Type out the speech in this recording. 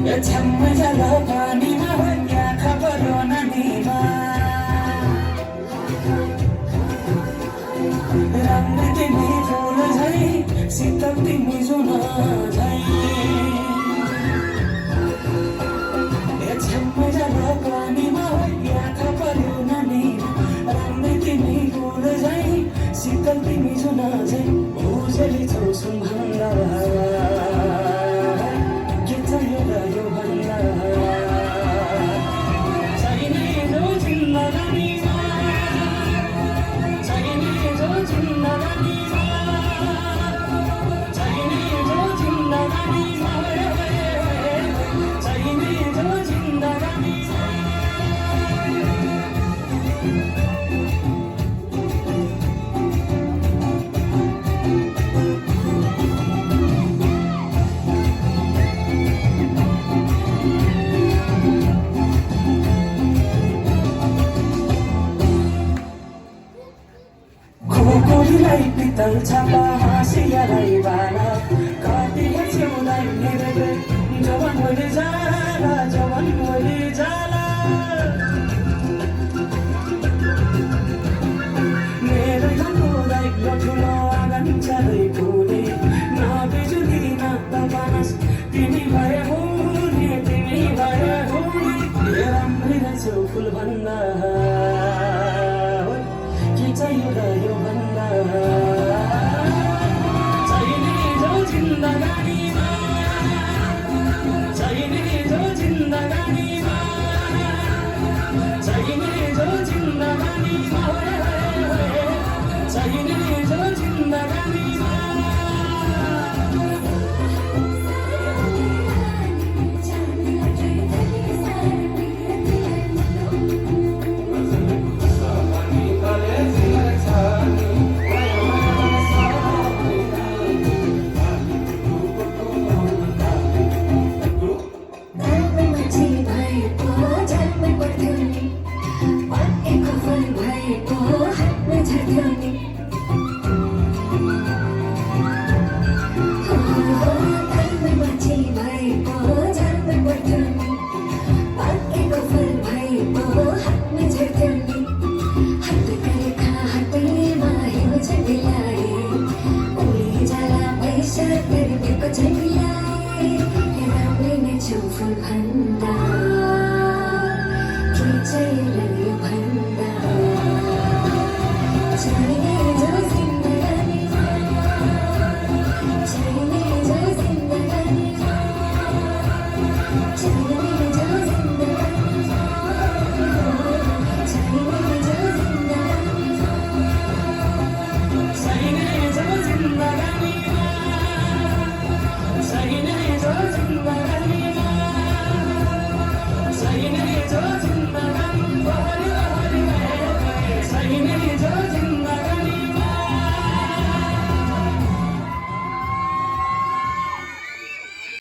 छम्म जल पानीमा या खबरो नदीमा रंग तिमी फूल झै शीतल तिमी जुन झै छम्म जल पानीमा या खबरो नदीमा रंग तिमी फूल झै शीतल तिमी जुन झै उजली छौ सुम्भङ्गा खोकोलीलाई पितल छापा हाँसियालाई बाला काटिया छेउलाई हेरेर जवान भोलि जाला जवान भोलि जाला मेरो घरकोलाई ठुलो आँगन चाँडै फुले न बिजुली न त बानस तिमी भए हुने तिमी भए हुने राम्रै रहेछौ फुल भन्दा चाहियो र यो भन्दा चाहिने जो जिन्दगानीमा चाहिने जो जिन्दगानीमा चाहिने जो जिन्दगानीमा चाहिने जो जिन्दगानीमा Ful phanda,